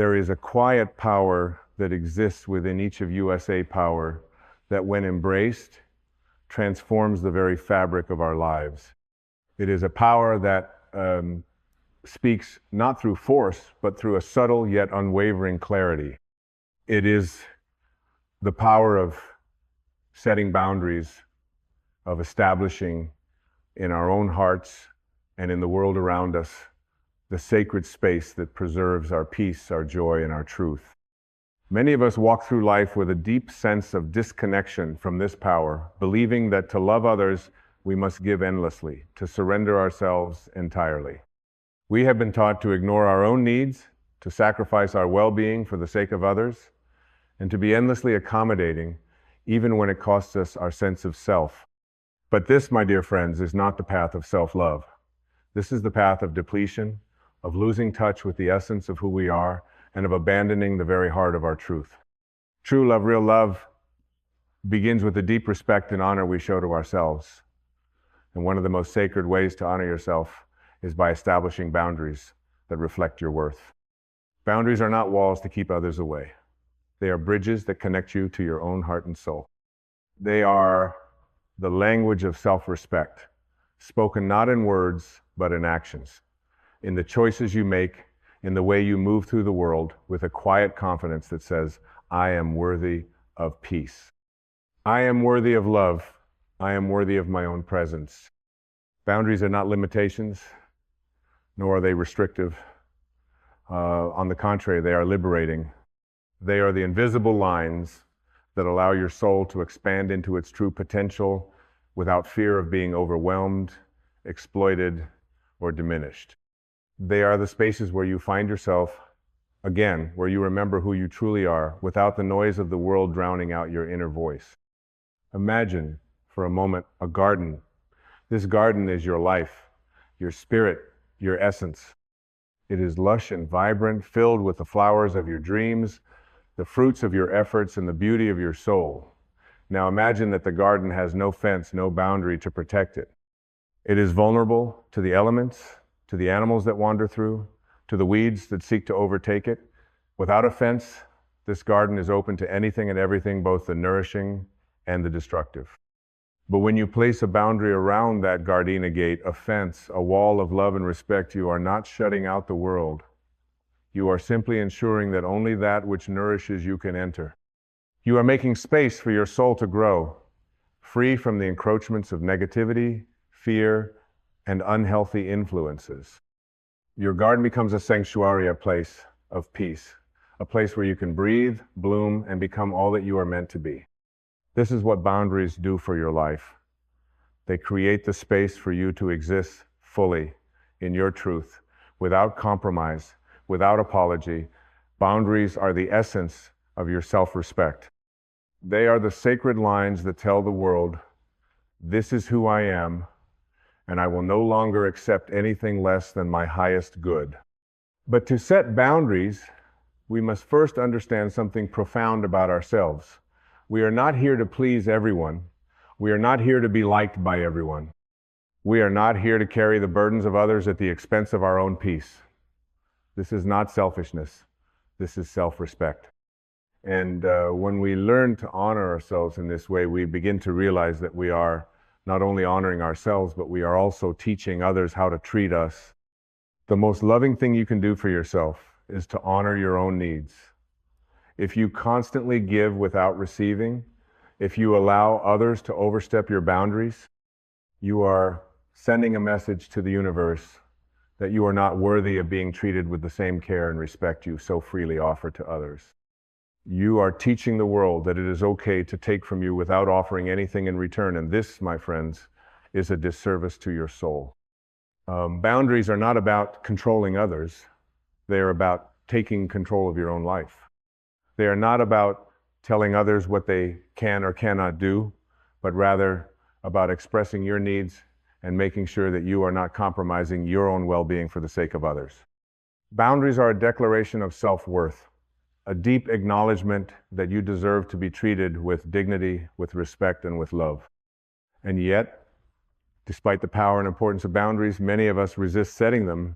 There is a quiet power that exists within each of USA Power that, when embraced, transforms the very fabric of our lives. It is a power that speaks not through force, but through a subtle yet unwavering clarity. It is the power of setting boundaries, of establishing in our own hearts and in the world around us the sacred space that preserves our peace, our joy, and our truth. Many of us walk through life with a deep sense of disconnection from this power, believing that to love others, we must give endlessly, to surrender ourselves entirely. We have been taught to ignore our own needs, to sacrifice our well-being for the sake of others, and to be endlessly accommodating, even when it costs us our sense of self. But this, my dear friends, is not the path of self-love. This is the path of depletion, of losing touch with the essence of who we are, and of abandoning the very heart of our truth. True love, real love, begins with the deep respect and honor we show to ourselves. And one of the most sacred ways to honor yourself is by establishing boundaries that reflect your worth. Boundaries are not walls to keep others away. They are bridges that connect you to your own heart and soul. They are the language of self-respect, spoken not in words, but in actions, in the choices you make, in the way you move through the world with a quiet confidence that says, I am worthy of peace. I am worthy of love. I am worthy of my own presence. Boundaries are not limitations, nor are they restrictive. On the contrary, they are liberating. They are the invisible lines that allow your soul to expand into its true potential without fear of being overwhelmed, exploited, or diminished. They are the spaces where you find yourself, again, where you remember who you truly are without the noise of the world drowning out your inner voice. Imagine for a moment a garden. This garden is your life, your spirit, your essence. It is lush and vibrant, filled with the flowers of your dreams, the fruits of your efforts, and the beauty of your soul. Now imagine that the garden has no fence, no boundary to protect it. It is vulnerable to the elements, to the animals that wander through, to the weeds that seek to overtake it. Without a fence, this garden is open to anything and everything, both the nourishing and the destructive. But when you place a boundary around that gardenia gate, a fence, a wall of love and respect, you are not shutting out the world. You are simply ensuring that only that which nourishes you can enter. You are making space for your soul to grow, free from the encroachments of negativity, fear, and unhealthy influences. Your garden becomes a sanctuary, a place of peace, a place where you can breathe, bloom, and become all that you are meant to be. This is what boundaries do for your life. They create the space for you to exist fully in your truth, without compromise, without apology. Boundaries are the essence of your self-respect. They are the sacred lines that tell the world, this is who I am, and I will no longer accept anything less than my highest good. But to set boundaries, we must first understand something profound about ourselves. We are not here to please everyone. We are not here to be liked by everyone. We are not here to carry the burdens of others at the expense of our own peace. This is not selfishness. This is self-respect. And when we learn to honor ourselves in this way, we begin to realize that we are not only honoring ourselves, but we are also teaching others how to treat us. The most loving thing you can do for yourself is to honor your own needs. If you constantly give without receiving, if you allow others to overstep your boundaries, you are sending a message to the universe that you are not worthy of being treated with the same care and respect you so freely offer to others. You are teaching the world that it is okay to take from you without offering anything in return. And this, my friends, is a disservice to your soul. Boundaries are not about controlling others. They are about taking control of your own life. They are not about telling others what they can or cannot do, but rather about expressing your needs and making sure that you are not compromising your own well-being for the sake of others. Boundaries are a declaration of self-worth, a deep acknowledgement that you deserve to be treated with dignity, with respect, and with love. And yet, despite the power and importance of boundaries, many of us resist setting them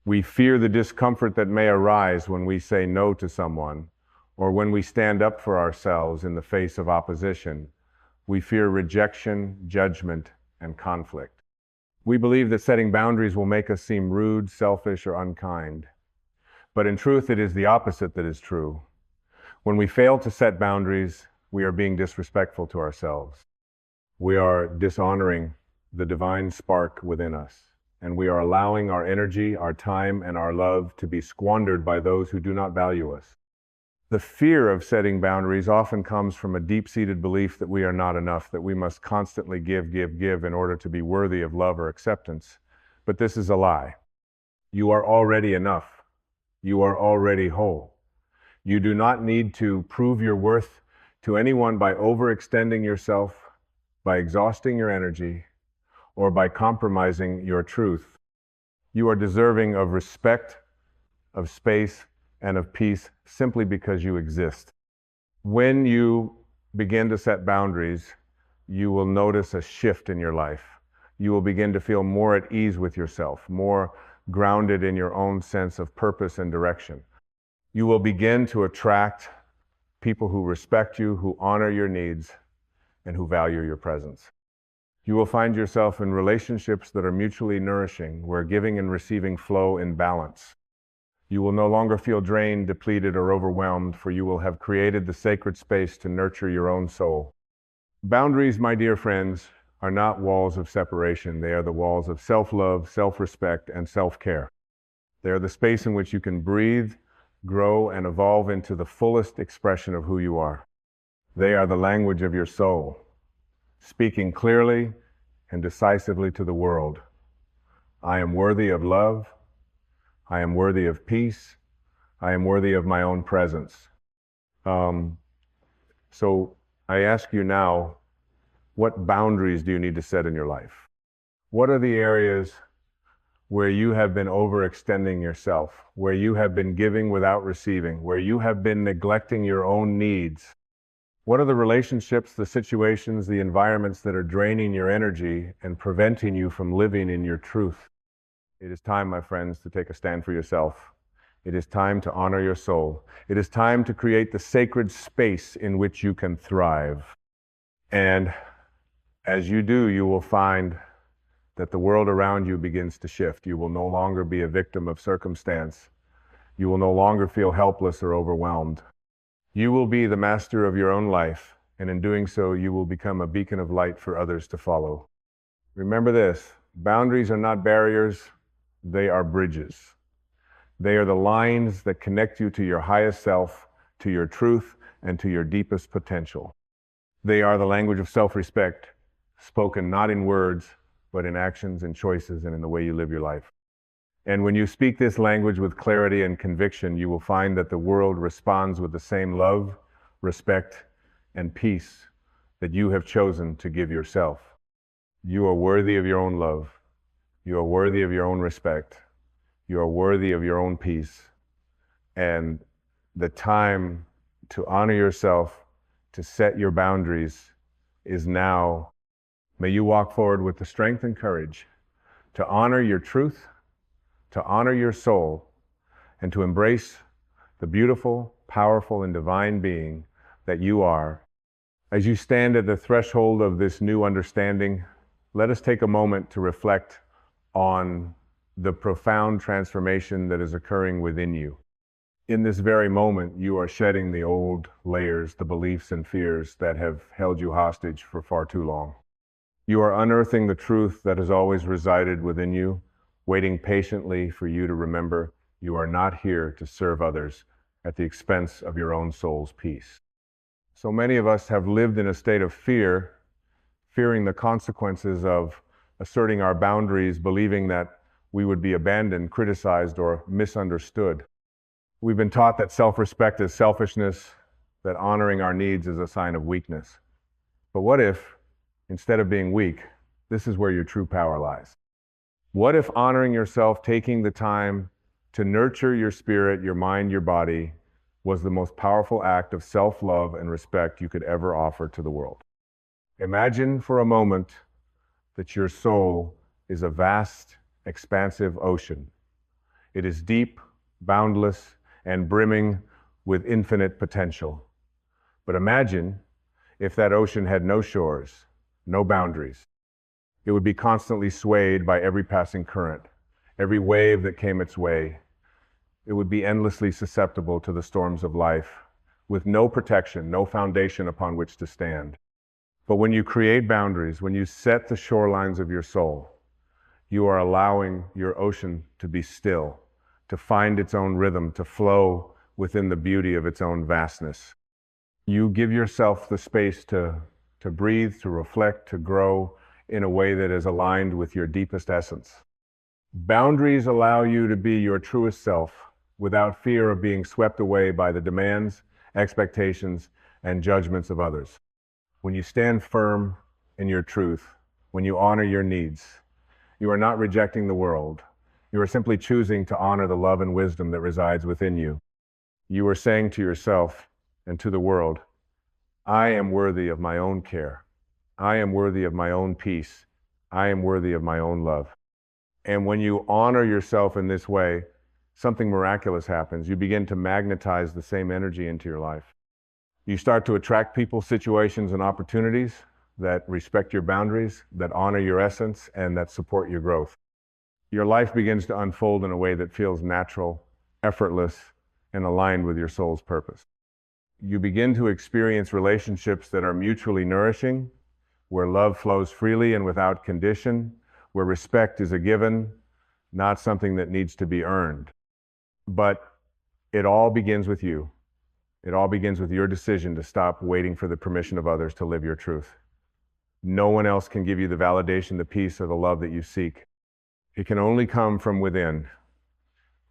We fear the discomfort that may arise when we say no to someone, or when we stand up for ourselves in the face of opposition. We fear rejection, judgment, and conflict. We believe that setting boundaries will make us seem rude, selfish, or unkind. But in truth, it is the opposite that is true. When we fail to set boundaries, we are being disrespectful to ourselves. We are dishonoring the divine spark within us, and we are allowing our energy, our time, and our love to be squandered by those who do not value us. The fear of setting boundaries often comes from a deep-seated belief that we are not enough, that we must constantly give in order to be worthy of love or acceptance. But this is a lie. You are already enough. You are already whole. You do not need to prove your worth to anyone by overextending yourself, by exhausting your energy, or by compromising your truth. You are deserving of respect, of space, and of peace simply because you exist. When you begin to set boundaries, you will notice a shift in your life. You will begin to feel more at ease with yourself, more grounded in your own sense of purpose and direction. You will begin to attract people who respect you, who honor your needs, and who value your presence. You will find yourself in relationships that are mutually nourishing, where giving and receiving flow in balance. You will no longer feel drained, depleted, or overwhelmed, for you will have created the sacred space to nurture your own soul. Boundaries, my dear friends, are not walls of separation. They are the walls of self-love, self-respect, and self-care. They are the space in which you can breathe, grow, and evolve into the fullest expression of who you are. They are the language of your soul, speaking clearly and decisively to the world. I am worthy of love. I am worthy of peace. I am worthy of my own presence. So I ask you now, what boundaries do you need to set in your life? What are the areas where you have been overextending yourself, where you have been giving without receiving, where you have been neglecting your own needs? What are the relationships, the situations, the environments that are draining your energy and preventing you from living in your truth? It is time, my friends, to take a stand for yourself. It is time to honor your soul. It is time to create the sacred space in which you can thrive. And as you do, you will find that the world around you begins to shift. You will no longer be a victim of circumstance. You will no longer feel helpless or overwhelmed. You will be the master of your own life, and in doing so, you will become a beacon of light for others to follow. Remember this, boundaries are not barriers, they are bridges. They are the lines that connect you to your highest self, to your truth, and to your deepest potential. They are the language of self-respect, spoken not in words, but in actions and choices and in the way you live your life. And when you speak this language with clarity and conviction, you will find that the world responds with the same love, respect, and peace that you have chosen to give yourself. You are worthy of your own love. You are worthy of your own respect. You are worthy of your own peace. And the time to honor yourself, to set your boundaries, is now. May you walk forward with the strength and courage to honor your truth, to honor your soul, and to embrace the beautiful, powerful, and divine being that you are. As you stand at the threshold of this new understanding, let us take a moment to reflect on the profound transformation that is occurring within you. In this very moment, you are shedding the old layers, the beliefs and fears that have held you hostage for far too long. You are unearthing the truth that has always resided within you, waiting patiently for you to remember you are not here to serve others at the expense of your own soul's peace. So many of us have lived in a state of fear, fearing the consequences of asserting our boundaries, believing that we would be abandoned, criticized, or misunderstood. We've been taught that self-respect is selfishness, that honoring our needs is a sign of weakness. But what if, instead of being weak, this is where your true power lies? What if honoring yourself, taking the time to nurture your spirit, your mind, your body, was the most powerful act of self-love and respect you could ever offer to the world? Imagine for a moment that your soul is a vast, expansive ocean. It is deep, boundless, and brimming with infinite potential. But imagine if that ocean had no shores, no boundaries. It would be constantly swayed by every passing current, every wave that came its way. It would be endlessly susceptible to the storms of life, with no protection, no foundation upon which to stand. But when you create boundaries, when you set the shorelines of your soul, you are allowing your ocean to be still, to find its own rhythm, to flow within the beauty of its own vastness. You give yourself the space to breathe, to reflect, to grow in a way that is aligned with your deepest essence. Boundaries allow you to be your truest self without fear of being swept away by the demands, expectations, and judgments of others. When you stand firm in your truth, when you honor your needs, you are not rejecting the world. You are simply choosing to honor the love and wisdom that resides within you. You are saying to yourself and to the world, I am worthy of my own care. I am worthy of my own peace. I am worthy of my own love. And when you honor yourself in this way, something miraculous happens. You begin to magnetize the same energy into your life. You start to attract people, situations, and opportunities that respect your boundaries, that honor your essence, and that support your growth. Your life begins to unfold in a way that feels natural, effortless, and aligned with your soul's purpose. You begin to experience relationships that are mutually nourishing, where love flows freely and without condition, where respect is a given, not something that needs to be earned. But it all begins with you. It all begins with your decision to stop waiting for the permission of others to live your truth. No one else can give you the validation, the peace, or the love that you seek. It can only come from within.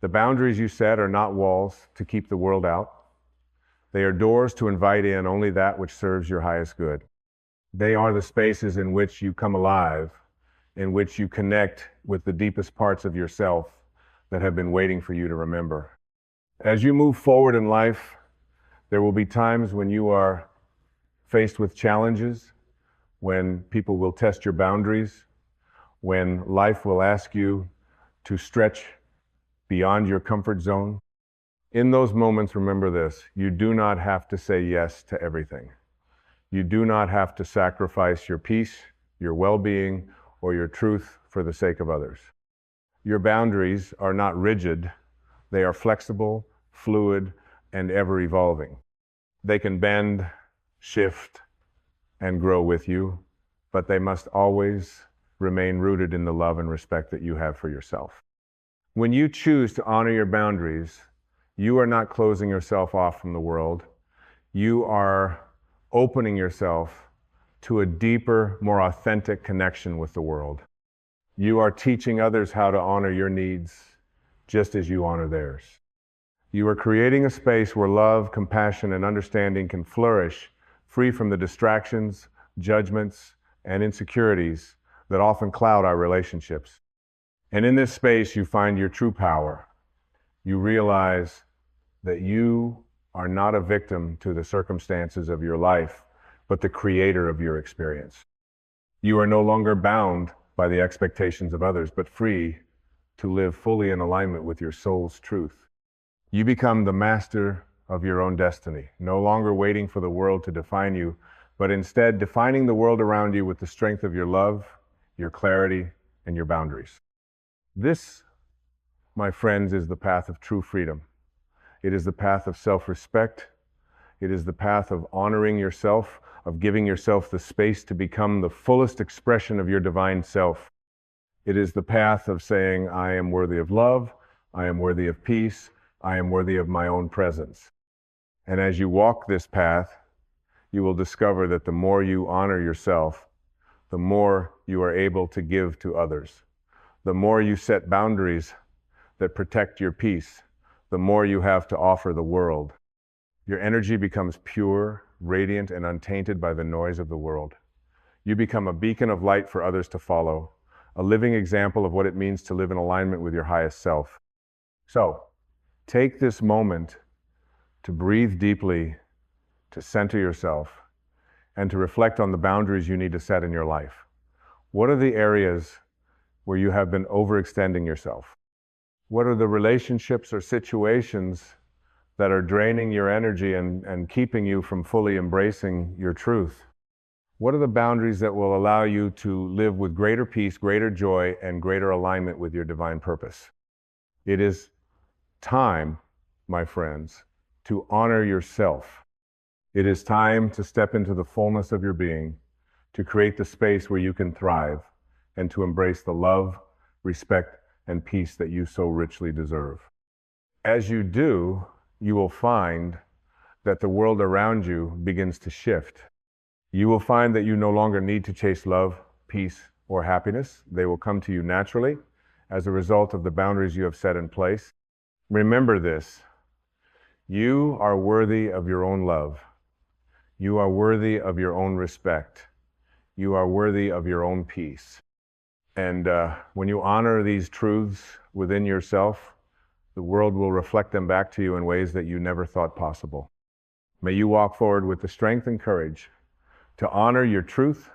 The boundaries you set are not walls to keep the world out. They are doors to invite in only that which serves your highest good. They are the spaces in which you come alive, in which you connect with the deepest parts of yourself that have been waiting for you to remember. As you move forward in life, there will be times when you are faced with challenges, when people will test your boundaries, when life will ask you to stretch beyond your comfort zone. In those moments, remember this: you do not have to say yes to everything. You do not have to sacrifice your peace, your well-being, or your truth for the sake of others. Your boundaries are not rigid. They are flexible, fluid, and ever-evolving. They can bend, shift, and grow with you, but they must always remain rooted in the love and respect that you have for yourself. When you choose to honor your boundaries, you are not closing yourself off from the world. You are opening yourself to a deeper, more authentic connection with the world. You are teaching others how to honor your needs just as you honor theirs. You are creating a space where love, compassion, and understanding can flourish, free from the distractions, judgments, and insecurities that often cloud our relationships. And in this space, you find your true power. You realize that you are not a victim to the circumstances of your life, but the creator of your experience. You are no longer bound by the expectations of others, but free to live fully in alignment with your soul's truth. You become the master of your own destiny, no longer waiting for the world to define you, but instead defining the world around you with the strength of your love, your clarity, and your boundaries. This, my friends, is the path of true freedom. It is the path of self-respect. It is the path of honoring yourself, of giving yourself the space to become the fullest expression of your divine self. It is the path of saying, I am worthy of love, I am worthy of peace, I am worthy of my own presence. And as you walk this path, you will discover that the more you honor yourself, the more you are able to give to others. The more you set boundaries that protect your peace, the more you have to offer the world. Your energy becomes pure, radiant, and untainted by the noise of the world. You become a beacon of light for others to follow, a living example of what it means to live in alignment with your highest self. So, take this moment to breathe deeply, to center yourself, and to reflect on the boundaries you need to set in your life. What are the areas where you have been overextending yourself? What are the relationships or situations that are draining your energy and keeping you from fully embracing your truth? What are the boundaries that will allow you to live with greater peace, greater joy, and greater alignment with your divine purpose? It is time, my friends, to honor yourself. It is time to step into the fullness of your being, to create the space where you can thrive, and to embrace the love, respect, and peace that you so richly deserve. As you do, you will find that the world around you begins to shift. You will find that you no longer need to chase love, peace, or happiness. They will come to you naturally as a result of the boundaries you have set in place. Remember this: you are worthy of your own love. You are worthy of your own respect. You are worthy of your own peace. And when you honor these truths within yourself, the world will reflect them back to you in ways that you never thought possible. May you walk forward with the strength and courage to honor your truth,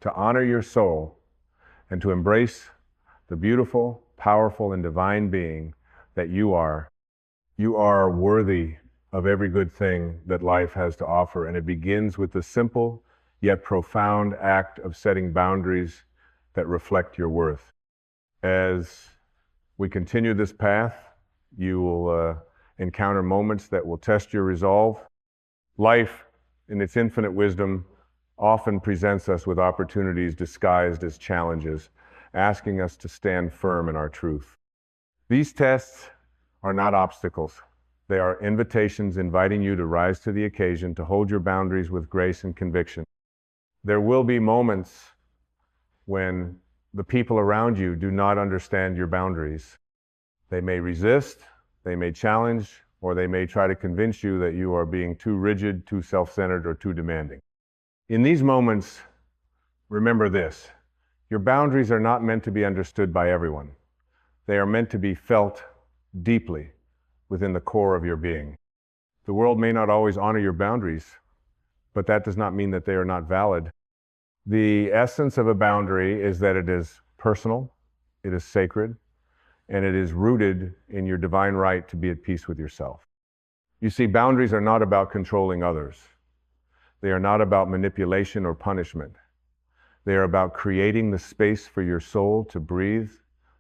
to honor your soul, and to embrace the beautiful, powerful, and divine being that you are. You are worthy of every good thing that life has to offer, and it begins with the simple yet profound act of setting boundaries that reflect your worth. As we continue this path, you will encounter moments that will test your resolve. Life, in its infinite wisdom, often presents us with opportunities disguised as challenges, asking us to stand firm in our truth. These tests are not obstacles. They are invitations inviting you to rise to the occasion, to hold your boundaries with grace and conviction. There will be moments when the people around you do not understand your boundaries. They may resist, they may challenge, or they may try to convince you that you are being too rigid, too self-centered, or too demanding. In these moments, remember this: your boundaries are not meant to be understood by everyone. They are meant to be felt deeply within the core of your being. The world may not always honor your boundaries, but that does not mean that they are not valid. The essence of a boundary is that it is personal, it is sacred, and it is rooted in your divine right to be at peace with yourself. You see, boundaries are not about controlling others. They are not about manipulation or punishment. They are about creating the space for your soul to breathe,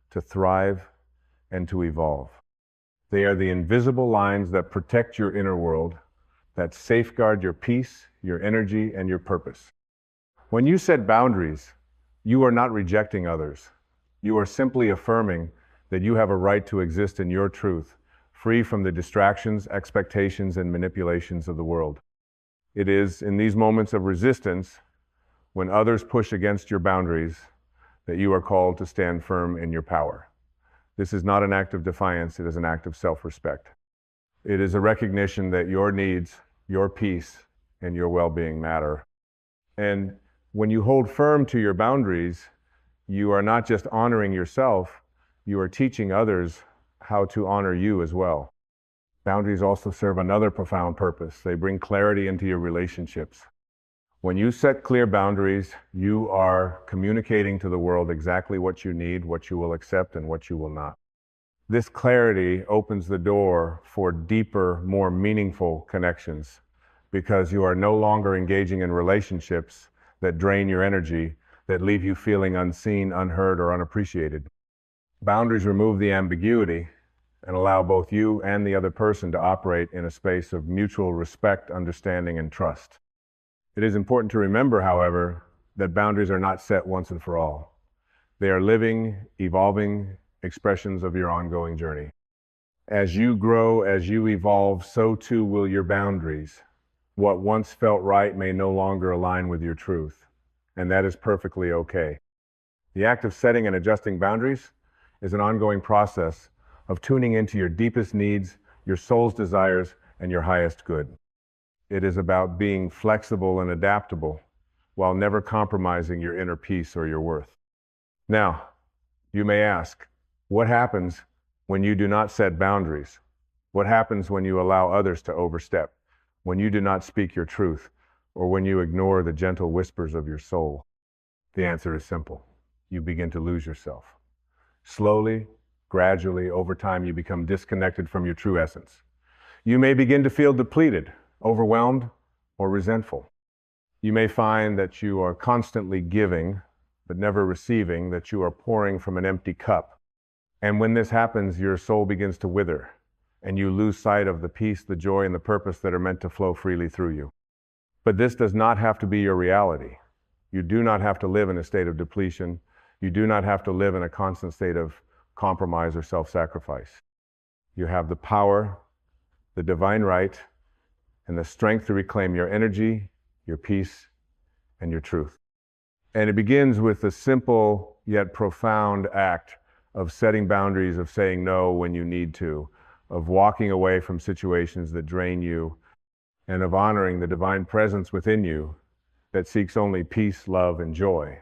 to thrive, and to evolve. They are the invisible lines that protect your inner world, that safeguard your peace, your energy, and your purpose. When you set boundaries, you are not rejecting others. You are simply affirming that you have a right to exist in your truth, free from the distractions, expectations, and manipulations of the world. It is in these moments of resistance, when others push against your boundaries, that you are called to stand firm in your power. This is not an act of defiance, it is an act of self-respect. It is a recognition that your needs, your peace, and your well-being matter. And when you hold firm to your boundaries, you are not just honoring yourself, you are teaching others how to honor you as well. Boundaries also serve another profound purpose. They bring clarity into your relationships. When you set clear boundaries, you are communicating to the world exactly what you need, what you will accept, and what you will not. This clarity opens the door for deeper, more meaningful connections, because you are no longer engaging in relationships that drain your energy, that leave you feeling unseen, unheard, or unappreciated. Boundaries remove the ambiguity and allow both you and the other person to operate in a space of mutual respect, understanding, and trust. It is important to remember, however, that boundaries are not set once and for all. They are living, evolving expressions of your ongoing journey. As you grow, as you evolve, so too will your boundaries. What once felt right may no longer align with your truth, and that is perfectly okay. The act of setting and adjusting boundaries is an ongoing process of tuning into your deepest needs, your soul's desires, and your highest good. It is about being flexible and adaptable while never compromising your inner peace or your worth. Now, you may ask, what happens when you do not set boundaries? What happens when you allow others to overstep? When you do not speak your truth, or when you ignore the gentle whispers of your soul? The answer is simple. You begin to lose yourself. Slowly, Gradually, over time, you become disconnected from your true essence. You may begin to feel depleted, overwhelmed, or resentful. You may find that you are constantly giving, but never receiving, that you are pouring from an empty cup. And when this happens, your soul begins to wither, and you lose sight of the peace, the joy, and the purpose that are meant to flow freely through you. But this does not have to be your reality. You do not have to live in a state of depletion. You do not have to live in a constant state of compromise or self-sacrifice. You have the power, the divine right, and the strength to reclaim your energy, your peace, and your truth. And it begins with the simple yet profound act of setting boundaries, of saying no when you need to, of walking away from situations that drain you, and of honoring the divine presence within you that seeks only peace, love, and joy.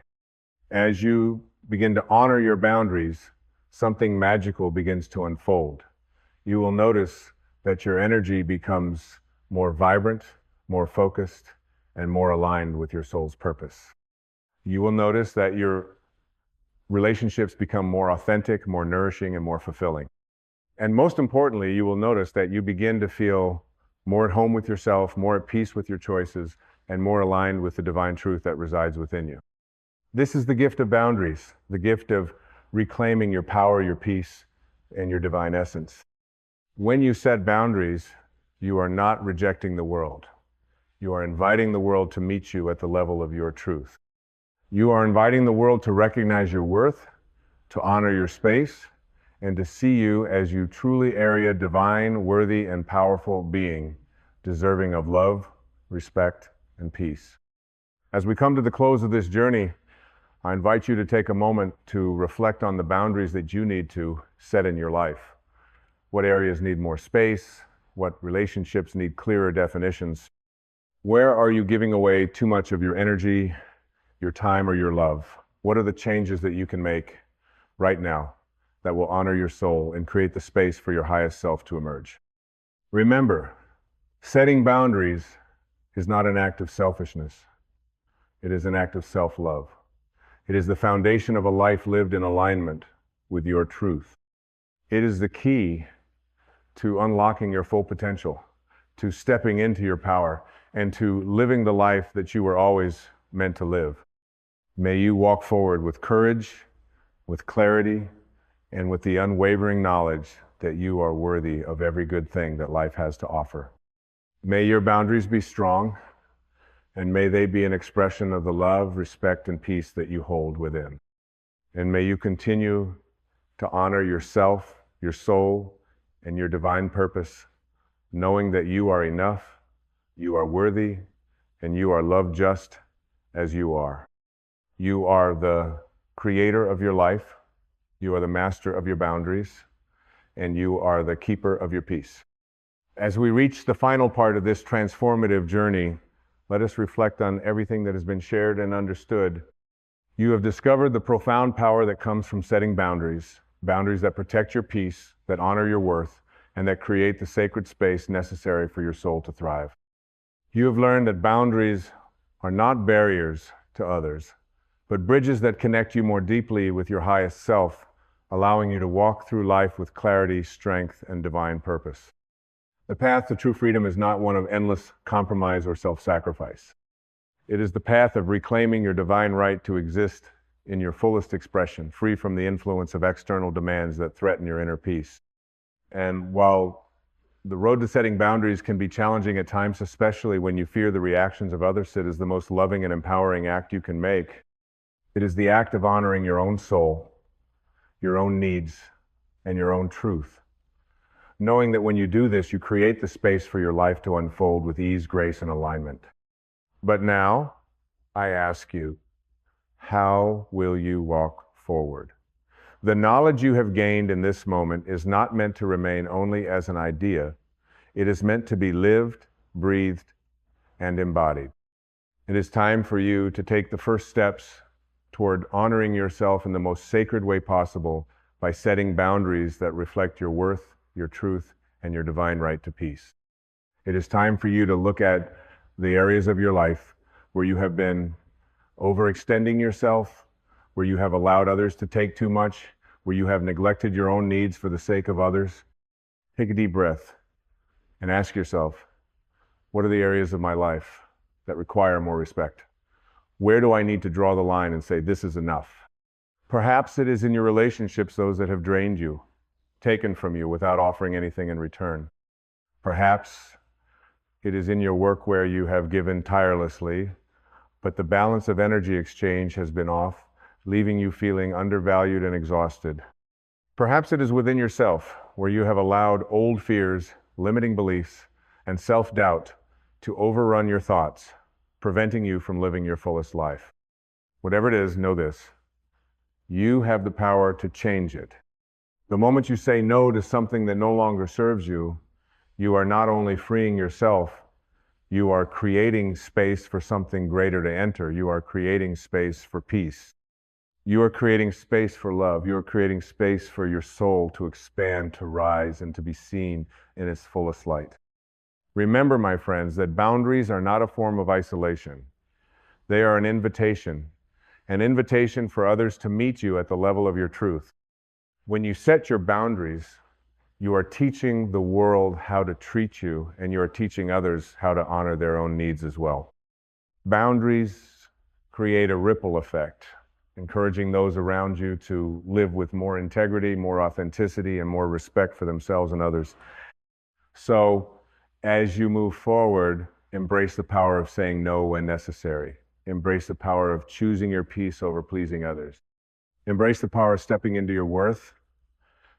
As you begin to honor your boundaries, something magical begins to unfold. You will notice that your energy becomes more vibrant, more focused, and more aligned with your soul's purpose. You will notice that your relationships become more authentic, more nourishing, and more fulfilling. And most importantly, you will notice that you begin to feel more at home with yourself, more at peace with your choices, and more aligned with the divine truth that resides within you. This is the gift of boundaries, the gift of reclaiming your power, your peace, and your divine essence. When you set boundaries, you are not rejecting the world. You are inviting the world to meet you at the level of your truth. You are inviting the world to recognize your worth, to honor your space, and to see you as you truly are a divine, worthy, and powerful being, deserving of love, respect, and peace. As we come to the close of this journey, I invite you to take a moment to reflect on the boundaries that you need to set in your life. What areas need more space? What relationships need clearer definitions? Where are you giving away too much of your energy, your time, or your love? What are the changes that you can make right now that will honor your soul and create the space for your highest self to emerge? Remember, setting boundaries is not an act of selfishness. It is an act of self-love. It is the foundation of a life lived in alignment with your truth. It is the key to unlocking your full potential, to stepping into your power, and to living the life that you were always meant to live. May you walk forward with courage, with clarity, and with the unwavering knowledge that you are worthy of every good thing that life has to offer. May your boundaries be strong, and may they be an expression of the love, respect, and peace that you hold within. And may you continue to honor yourself, your soul, and your divine purpose, knowing that you are enough, you are worthy, and you are loved just as you are. You are the creator of your life, you are the master of your boundaries, and you are the keeper of your peace. As we reach the final part of this transformative journey, let us reflect on everything that has been shared and understood. You have discovered the profound power that comes from setting boundaries, boundaries that protect your peace, that honor your worth, and that create the sacred space necessary for your soul to thrive. You have learned that boundaries are not barriers to others, but bridges that connect you more deeply with your highest self, allowing you to walk through life with clarity, strength, and divine purpose. The path to true freedom is not one of endless compromise or self-sacrifice. It is the path of reclaiming your divine right to exist in your fullest expression, free from the influence of external demands that threaten your inner peace. And while the road to setting boundaries can be challenging at times, especially when you fear the reactions of others, it is the most loving and empowering act you can make. It is the act of honoring your own soul, your own needs, and your own truth. Knowing that when you do this, you create the space for your life to unfold with ease, grace, and alignment. But now, I ask you, how will you walk forward? The knowledge you have gained in this moment is not meant to remain only as an idea. It is meant to be lived, breathed, and embodied. It is time for you to take the first steps toward honoring yourself in the most sacred way possible by setting boundaries that reflect your worth, your truth, and your divine right to peace. It is time for you to look at the areas of your life where you have been overextending yourself, where you have allowed others to take too much, where you have neglected your own needs for the sake of others, take a deep breath and ask yourself, what are the areas of my life that require more respect? Where do I need to draw the line and say, this is enough? Perhaps it is in your relationships, those that have drained you, taken from you without offering anything in return. Perhaps it is in your work where you have given tirelessly, but the balance of energy exchange has been off, leaving you feeling undervalued and exhausted. Perhaps it is within yourself, where you have allowed old fears, limiting beliefs, and self-doubt to overrun your thoughts, preventing you from living your fullest life. Whatever it is, know this: you have the power to change it. The moment you say no to something that no longer serves you, you are not only freeing yourself, you are creating space for something greater to enter. You are creating space for peace. You are creating space for love. You are creating space for your soul to expand, to rise, and to be seen in its fullest light. Remember, my friends, that boundaries are not a form of isolation. They are an invitation for others to meet you at the level of your truth. When you set your boundaries, you are teaching the world how to treat you, and you are teaching others how to honor their own needs as well. Boundaries create a ripple effect, encouraging those around you to live with more integrity, more authenticity, and more respect for themselves and others. So, as you move forward, embrace the power of saying no when necessary. Embrace the power of choosing your peace over pleasing others. Embrace the power of stepping into your worth,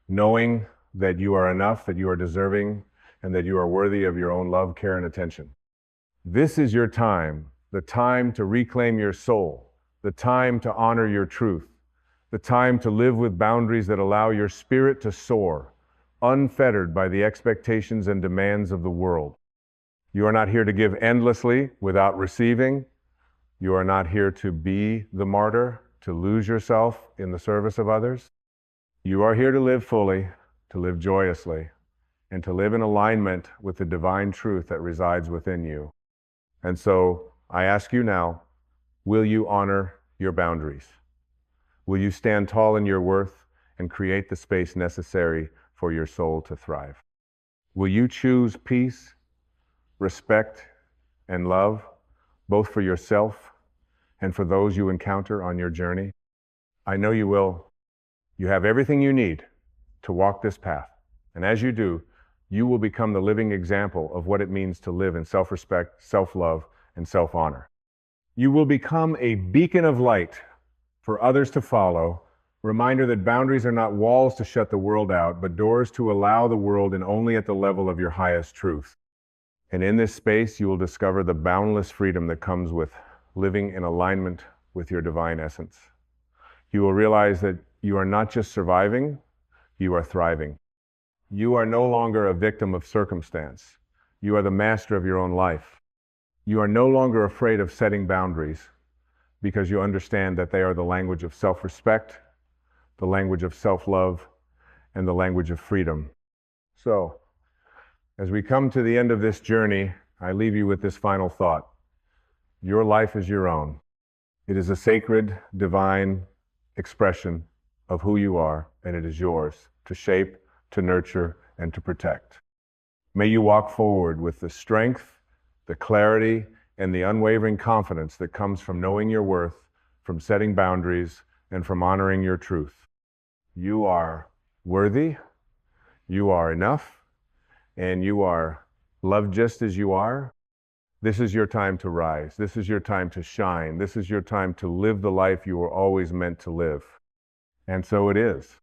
knowing that you are enough, that you are deserving, and that you are worthy of your own love, care, and attention. This is your time, the time to reclaim your soul, the time to honor your truth, the time to live with boundaries that allow your spirit to soar, unfettered by the expectations and demands of the world. You are not here to give endlessly without receiving. You are not here to be the martyr, to lose yourself in the service of others. You are here to live fully, to live joyously, and to live in alignment with the divine truth that resides within you. And so I ask you now, will you honor your boundaries? Will you stand tall in your worth and create the space necessary for your soul to thrive? Will you choose peace, respect, and love, both for yourself and for those you encounter on your journey? I know you will. You have everything you need to walk this path. And as you do, you will become the living example of what it means to live in self-respect, self-love, and self-honor. You will become a beacon of light for others to follow. Reminder that boundaries are not walls to shut the world out, but doors to allow the world in only at the level of your highest truth. And in this space, you will discover the boundless freedom that comes with living in alignment with your divine essence. You will realize that you are not just surviving, you are thriving. You are no longer a victim of circumstance. You are the master of your own life. You are no longer afraid of setting boundaries because you understand that they are the language of self-respect, the language of self-love, and the language of freedom. So, as we come to the end of this journey, I leave you with this final thought. Your life is your own. It is a sacred, divine expression of who you are, and it is yours to shape, to nurture, and to protect. May you walk forward with the strength, the clarity, and the unwavering confidence that comes from knowing your worth, from setting boundaries, and from honoring your truth. You are worthy, you are enough, and you are loved just as you are. This is your time to rise. This is your time to shine. This is your time to live the life you were always meant to live. And so it is.